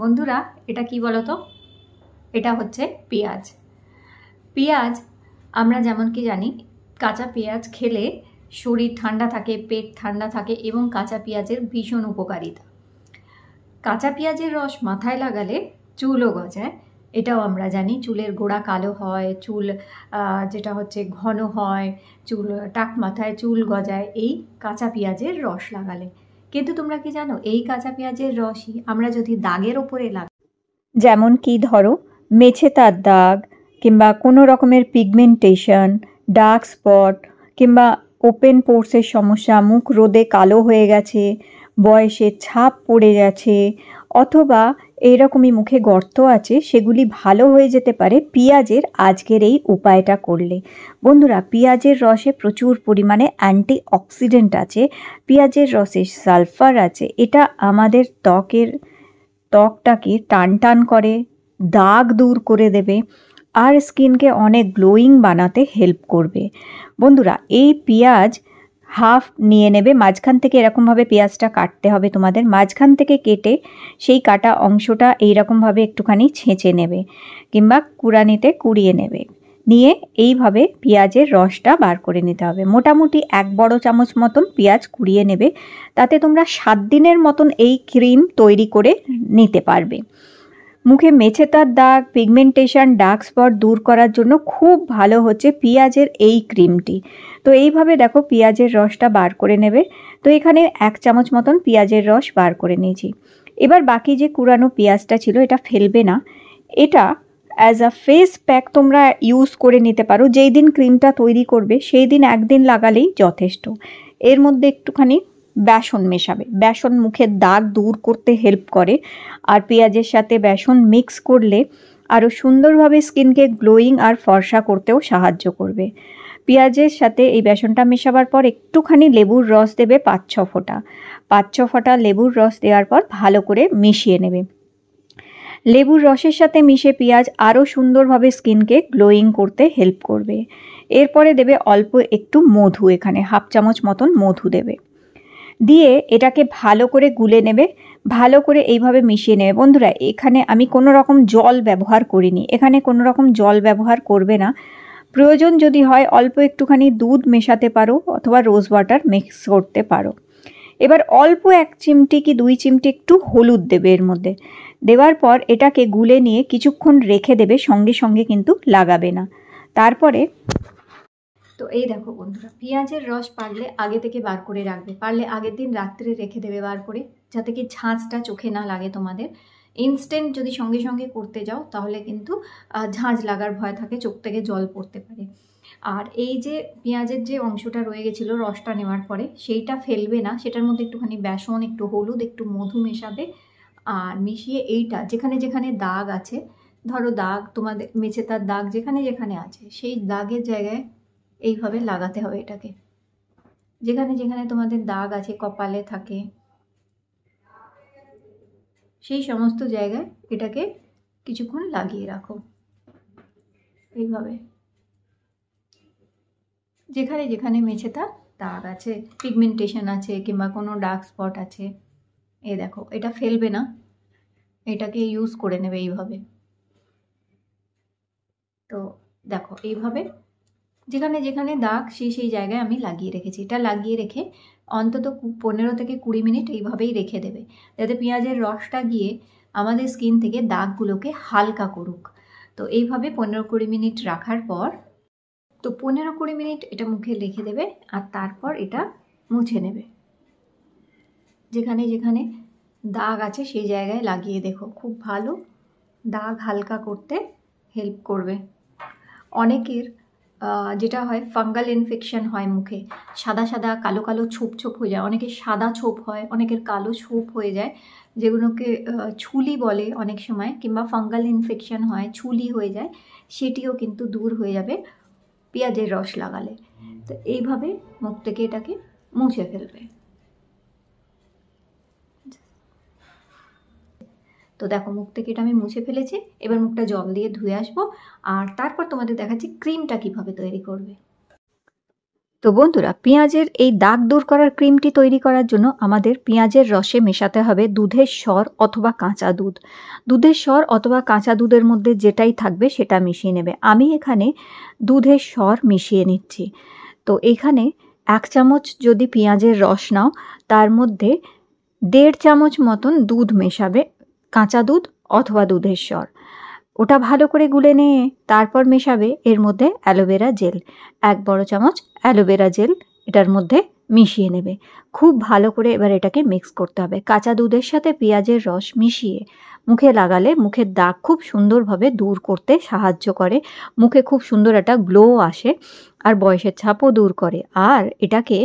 বন্ধুরা, এটা কি বলো তো? এটা হচ্ছে পেঁয়াজ। পেঁয়াজ আমরা যেমন কি জানি, কাঁচা পেঁয়াজ খেলে শরীর ঠান্ডা থাকে, পেট ঠান্ডা থাকে এবং কাঁচা পেঁয়াজের ভীষণ উপকারিতা। কাঁচা পেঁয়াজের রস মাথায় লাগালে চুলও গজায়, এটাও আমরা জানি। চুলের গোড়া কালো হয়, চুল যেটা হচ্ছে ঘন হয়, চুল টাক মাথায় চুল গজায় এই কাঁচা পেঁয়াজের রস লাগালে। কিন্তু তোমরা কি জানো, এই কাঁচা পেঁয়াজের রসই আমরা যদি দাগের ওপরে লাগাই, যেমন কি ধরো মেছেতার দাগ কিংবা কোনো রকমের পিগমেন্টেশন, ডার্ক স্পট কিংবা ওপেন পোর্সের সমস্যা, মুখ রোদে কালো হয়ে গেছে, বয়সের ছাপ পড়ে গেছে, অথবা এইরকমই মুখে গর্ত আছে, সেগুলি ভালো হয়ে যেতে পারে পেঁয়াজের আজকের এই উপায়টা করলে। বন্ধুরা, পেঁয়াজের রসে প্রচুর পরিমাণে অ্যান্টিঅক্সিডেন্ট আছে, পেঁয়াজের রসে সালফার আছে। এটা আমাদের ত্বকটাকে টান টান করে, দাগ দূর করে দেবে আর স্কিনকে অনেক গ্লোয়িং বানাতে হেল্প করবে। বন্ধুরা, এই পেঁয়াজ হাফ নিয়ে নেবে, মাঝখান থেকে এরকমভাবে পেঁয়াজটা কাটতে হবে তোমাদের। মাঝখান থেকে কেটে সেই কাটা অংশটা এইরকমভাবে একটুখানি ছেঁচে নেবে কিংবা কুড়ানিতে কুড়িয়ে নেবে, নিয়ে এইভাবে পেঁয়াজের রসটা বার করে নিতে হবে। মোটামুটি 1 বড় চামচ মতন পেঁয়াজ কুড়িয়ে নেবে, তাতে তোমরা 7 দিনের মতন এই ক্রিম তৈরি করে নিতে পারবে। মুখে মেছেতার দাগ, পিগমেন্টেশন, ডার্ক স্পট দূর করার জন্য খুব ভালো হচ্ছে পেঁয়াজের এই ক্রিমটি। তো এইভাবে দেখো পেঁয়াজের রসটা বার করে নেবে। তো এখানে 1 চামচ মতন পেঁয়াজের রস বার করে নিয়েছি। এবার বাকি যে কুড়ানো পেঁয়াজটা ছিল এটা ফেলবে না, এটা অ্যাজ আ ফেস প্যাক তোমরা ইউজ করে নিতে পারো। যেই দিন ক্রিমটা তৈরি করবে সেই দিন 1 দিন লাগালেই যথেষ্ট। এর মধ্যে একটুখানি বেসন মেশাবে। বেসন মুখের দাগ দূর করতে হেল্প করে, আর পেঁয়াজের সাথে বেসন মিক্স করলে আরও সুন্দরভাবে স্কিনকে গ্লোয়িং আর ফর্সা করতেও সাহায্য করবে। পেঁয়াজের সাথে এই বেসনটা মেশাবার পর একটুখানি লেবুর রস দেবে 5-6 ফোঁটা। 5-6 ফোঁটা লেবুর রস দেওয়ার পর ভালো করে মিশিয়ে নেবে। লেবুর রসের সাথে মিশে পেঁয়াজ আরও সুন্দরভাবে স্কিনকে গ্লোয়িং করতে হেল্প করবে। এরপরে দেবে অল্প একটু মধু, এখানে হাফ চামচ মতন মধু দেবে, দিয়ে এটাকে ভালো করে গুলে নেবে, ভালো করে এইভাবে মিশিয়ে নেবে। বন্ধুরা, এখানে আমি কোনো রকম জল ব্যবহার করিনি, এখানে কোনো রকম জল ব্যবহার করবে না। প্রয়োজন যদি হয় অল্প একটুখানি দুধ মেশাতে পারো অথবা রোজ ওয়াটার মিক্স করতে পারো। এবার অল্প 1 চিমটি কি 2 চিমটি একটু হলুদ দেবে এর মধ্যে। দেওয়ার পর এটাকে গুলে নিয়ে কিছুক্ষণ রেখে দেবে, সঙ্গে সঙ্গে কিন্তু লাগাবে না। তারপরে তো এই দেখো বন্ধুরা, পেঁয়াজের রস পারলে আগে থেকে বার করে রাখবে, পারলে আগের দিন রাত্রে রেখে দেবে বার করে, যাতে কি ঝাঁঝটা চোখে না লাগে তোমাদের। ইনস্ট্যান্ট যদি সঙ্গে সঙ্গে করতে যাও তাহলে কিন্তু ঝাঁঝ লাগার ভয় থাকে, চোখ থেকে জল পড়তে পারে। আর এই যে পেঁয়াজের যে অংশটা রয়ে গেছিলো রসটা নেওয়ার পরে, সেইটা ফেলবে না, সেটার মধ্যে একটুখানি বেসন, একটু হলুদ, একটু মধু মেশাবে। আর মিশিয়ে এইটা যেখানে যেখানে দাগ আছে, ধরো দাগ তোমাদের মেছেতার দাগ যেখানে যেখানে আছে, সেই দাগের জায়গায় এইভাবে লাগাতে হবে এটাকে। যেখানে যেখানে তোমাদের দাগ আছে, কপালে থাকে, সেই সমস্ত জায়গায় এটাকে কিছুক্ষণ লাগিয়ে রাখো এইভাবে। যেখানে যেখানে মেছেতার দাগ আছে, পিগমেন্টেশন আছে কিংবা কোনো ডার্ক স্পট আছে, এই দেখো, এটা ফেলবে না, এটাকে ইউজ করে নেবে এইভাবে। তো দেখো এইভাবে যেখানে যেখানে দাগ সেই জায়গায় আমি লাগিয়ে রেখেছি। এটা লাগিয়ে রেখে অন্তত 15 থেকে 20 মিনিট এইভাবেই রেখে দেবে, যাতে পেঁয়াজের রসটা গিয়ে আমাদের স্কিন থেকে দাগগুলোকে হালকা করুক। তো এইভাবে 15-20 মিনিট রাখার পর, তো 15-20 মিনিট এটা মুখে রেখে দেবে আর তারপর এটা মুছে নেবে। যেখানে যেখানে দাগ আছে সেই জায়গায় লাগিয়ে দেখো, খুব ভালো দাগ হালকা করতে হেল্প করবে। অনেকের যেটা হয় ফাঙ্গাল ইনফেকশন হয়, মুখে সাদা সাদা কালো কালো ছোপ ছোপ হয়ে যায়, অনেকের সাদা ছোপ হয়, অনেকের কালো ছোপ হয়ে যায়, যেগুলোকে ছুলি বলে অনেক সময়, কিংবা ফাঙ্গাল ইনফেকশন হয়, ছুলি হয়ে যায়, সেটিও কিন্তু দূর হয়ে যাবে পেঁয়াজের রস লাগালে। তো এইভাবে মুখ থেকে এটাকে মুছে ফেলবে। তো দেখো, মুখ থেকে এটা আমি মুছে ফেলেছি। এবার মুখটা জল দিয়ে ধুয়ে আসবো, আর তারপর তোমাদের দেখাচ্ছি ক্রিমটা কিভাবে তৈরি করবে। তো বন্ধুরা, পেঁয়াজের এই দাগ দূর করার ক্রিমটি তৈরি করার জন্য আমাদের পেঁয়াজের রসে মেশাতে হবে দুধের স্বর অথবা কাঁচা দুধ। দুধের স্বর অথবা কাঁচা দুধের মধ্যে যেটাই থাকবে সেটা মিশিয়ে নেবে। আমি এখানে দুধের স্বর মিশিয়ে নিচ্ছি। তো এখানে 1 চামচ যদি পেঁয়াজের রস নাও, তার মধ্যে 1.5 চামচ মতন দুধ মেশাবে, কাঁচা দুধ অথবা দুধের স্বর। ওটা ভালো করে গুলে নিয়ে তারপর মেশাবে এর মধ্যে অ্যালোভেরা জেল। 1 বড় চামচ অ্যালোভেরা জেল এটার মধ্যে মিশিয়ে নেবে। খুব ভালো করে এবার এটাকে মিক্স করতে হবে। কাঁচা দুধের সাথে পেঁয়াজের রস মিশিয়ে মুখে লাগালে মুখের দাগ খুব সুন্দরভাবে দূর করতে সাহায্য করে। মুখে খুব সুন্দর একটা গ্লো আসে আর বয়সের ছাপও দূর করে। আর এটাকে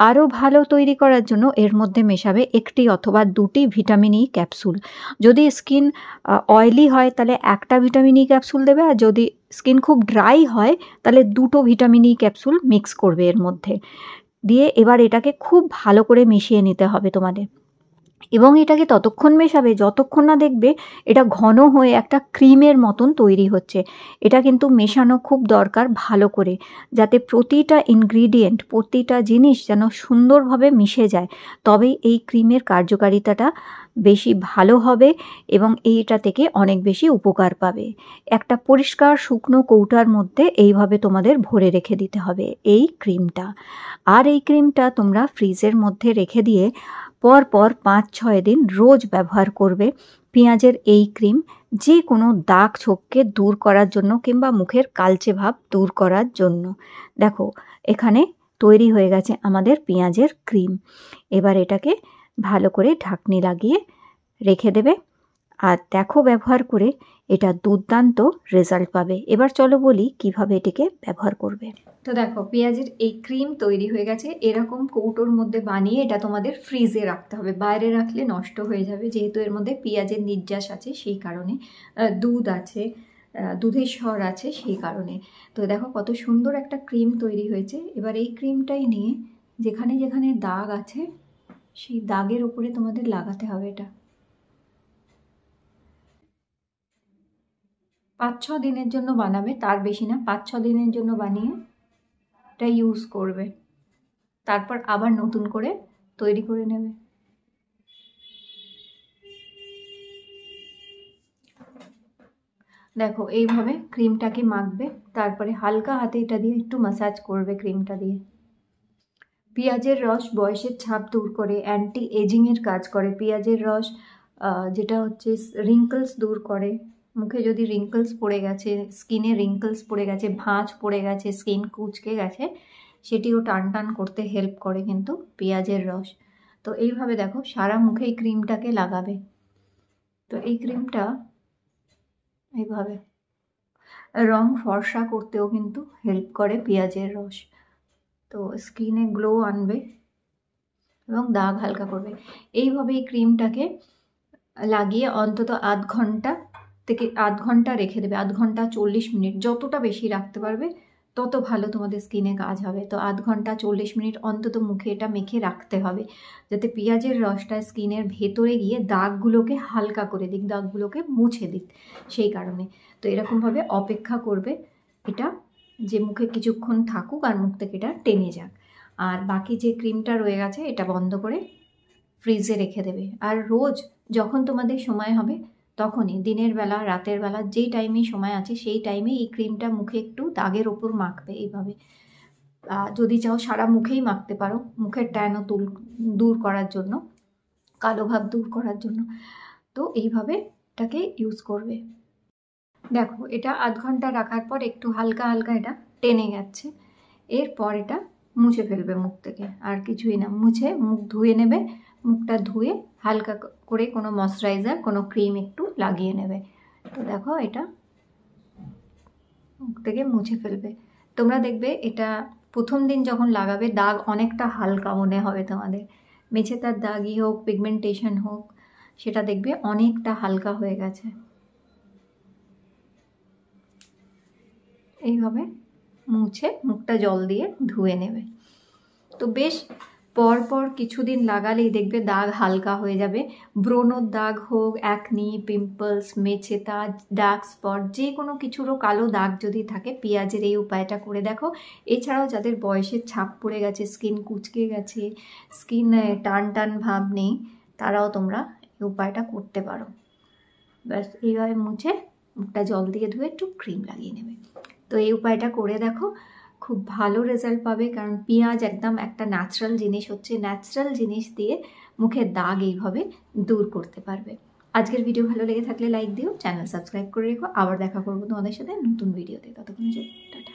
আরও ভালো তৈরি করার জন্য এর মধ্যে মেশাবে 1টি অথবা 2টি ভিটামিন ই ক্যাপসুল। যদি স্কিন অয়েলি হয় তাহলে 1টা ভিটামিন ই ক্যাপসুল দেবে, আর যদি স্কিন খুব ড্রাই হয় তাহলে 2টো ভিটামিন ই ক্যাপসুল মিক্স করবে এর মধ্যে দিয়ে। এবার এটাকে খুব ভালো করে মিশিয়ে নিতে হবে তোমাদের, এবং এটাকে ততক্ষণ মেশাবে যতক্ষণ না দেখবে এটা ঘন হয়ে একটা ক্রিমের মতন তৈরি হচ্ছে। এটা কিন্তু মেশানো খুব দরকার ভালো করে, যাতে প্রতিটা ইনগ্রিডিয়েন্ট, প্রতিটা জিনিস যেন সুন্দরভাবে মিশে যায়, তবেই এই ক্রিমের কার্যকারিতাটা বেশি ভালো হবে এবং এইটা থেকে অনেক বেশি উপকার পাবে। একটা পরিষ্কার শুকনো কৌটার মধ্যে এইভাবে তোমাদের ভরে রেখে দিতে হবে এই ক্রিমটা। আর এই ক্রিমটা তোমরা ফ্রিজের মধ্যে রেখে দিয়ে পরপর 5-6 দিন রোজ ব্যবহার করবে। পেঁয়াজের এই ক্রিম যে কোনো দাগ ছোপকে দূর করার জন্য কিংবা মুখের কালচে ভাব দূর করার জন্য। দেখো এখানে তৈরি হয়ে গেছে আমাদের পেঁয়াজের ক্রিম। এবার এটাকে ভালো করে ঢাকনি লাগিয়ে রেখে দেবে আর দেখো ব্যবহার করে এটা দুর্দান্ত রেজাল্ট পাবে। এবার চলো বলি কিভাবে এটিকে ব্যবহার করবে। তো দেখো পেঁয়াজের এই ক্রিম তৈরি হয়ে গেছে। এরকম কৌটোর মধ্যে বানিয়ে এটা তোমাদের ফ্রিজে রাখতে হবে, বাইরে রাখলে নষ্ট হয়ে যাবে, যেহেতু এর মধ্যে পেঁয়াজের নির্যাস আছে সেই কারণে, দুধ আছে, দুধের স্বর আছে সেই কারণে। তো দেখো কত সুন্দর একটা ক্রিম তৈরি হয়েছে। এবার এই ক্রিমটাই নিয়ে যেখানে যেখানে দাগ আছে সেই দাগের উপরে তোমাদের লাগাতে হবে। এটা 5-6 দিনের জন্য বানাবে, তার বেশি না, 5-6 দিনের জন্য বানিয়ে এটা ইউজ করবে, তারপর আবার নতুন করে তৈরি করে নেবে। দেখো এইভাবে ক্রিমটাকে মাখবে, তারপরে হালকা হাতে এটা দিয়ে একটু ম্যাসাজ করবে ক্রিমটা দিয়ে। পেঁয়াজের রস বয়সের ছাপ দূর করে, অ্যান্টি এজিংয়ের কাজ করে। পেঁয়াজের রস যেটা হচ্ছে রিঙ্কলস দূর করে। মুখে যদি রিঙ্কলস পড়ে গেছে, স্কিনে রিঙ্কলস পড়ে গেছে, ভাঁজ পড়ে গেছে, স্কিন কুঁচকে গেছে, সেটিও টান টান করতে হেল্প করে কিন্তু পেঁয়াজের রস। তো এইভাবে দেখো সারা মুখে এই ক্রিমটাকে লাগাবে। তো এই ক্রিমটা এইভাবে রং ফর্সা করতেও কিন্তু হেল্প করে পেঁয়াজের রস। তো স্কিনে গ্লো আনবে এবং দাগ হালকা করবে। এইভাবে এই ক্রিমটাকে লাগিয়ে অন্তত আধ ঘন্টা রেখে দেবে। আধ ঘন্টা 40 মিনিট, যতটা বেশি রাখতে পারবে তত ভালো তোমাদের স্কিনে কাজ হবে। তো আধ ঘন্টা 40 মিনিট অন্তত মুখে এটা মেখে রাখতে হবে, যাতে পেঁয়াজের রসটা স্কিনের ভেতরে গিয়ে দাগগুলোকে হালকা করে দিক, দাগগুলোকে মুছে দিক, সেই কারণে। তো এরকমভাবে অপেক্ষা করবে এটা, যে মুখে কিছুক্ষণ থাকুক আর মুখ থেকে এটা টেনে যাক। আর বাকি যে ক্রিমটা রয়ে গেছে এটা বন্ধ করে ফ্রিজে রেখে দেবে। আর রোজ যখন তোমাদের সময় হবে তখনই, দিনের বেলা, রাতের বেলা, যেই টাইমে সময় আছে সেই টাইমে এই ক্রিমটা মুখে একটু দাগের ওপর মাখবে এইভাবে। যদি চাও সারা মুখেই মাখতে পারো, মুখের ট্যানও দূর করার জন্য, কালো ভাব দূর করার জন্য। তো এইভাবে এটাকে ইউজ করবে। দেখো এটা আধ ঘন্টা রাখার পর একটু হালকা হালকা এটা টেনে গেছে। এরপর এটা মুছে ফেলবে মুখ থেকে, আর কিছুই না, মুছে মুখ ধুয়ে নেবে। মুখটা ধুয়ে হালকা করে কোনো ময়শ্চারাইজার, কোনো ক্রিম একটু লাগিয়ে নেবে। তো দেখো এটা মুখ থেকে মুছে ফেলবে। তোমরা দেখবে এটা প্রথম দিন যখন লাগাবে দাগ অনেকটা হালকা মনে হবে তোমাদের, মেঝে তার দাগই হোক, পিগমেন্টেশন হোক, সেটা দেখবে অনেকটা হালকা হয়ে গেছে। এইভাবে মুছে মুখটা জল দিয়ে ধুয়ে নেবে। তো বেশ পরপর কিছুদিন লাগালেই দেখবে দাগ হালকা হয়ে যাবে। ব্রণর দাগ হোক, অ্যাকনি, পিম্পলস, মেচেতা, ডার্ক স্পট, যে কোনো কিছুরও কালো দাগ যদি থাকে পেঁয়াজের এই উপায়টা করে দেখো। এছাড়াও যাদের বয়সের ছাপ পড়ে গেছে, স্কিন কুচকে গেছে, স্কিন টান টান ভাব নেই, তারাও তোমরা এই উপায়টা করতে পারো। ব্যাস এইভাবে মুছে মুখটা জল দিয়ে ধুয়ে একটু ক্রিম লাগিয়ে নেবে। তো এই উপায়টা করে দেখো, খুব ভালো রেজাল্ট পাবে। কারণ পেঁয়াজ একদম একটা ন্যাচারাল জিনিস, হচ্ছে ন্যাচারাল জিনিস দিয়ে মুখের দাগ এইভাবে দূর করতে পারবে। আজকের ভিডিও ভালো লেগে থাকলে লাইক দিও, চ্যানেল সাবস্ক্রাইব করে রেখো। আবার দেখা করবো তোমাদের সাথে নতুন ভিডিওতে। ততক্ষণের জন্য টাটা।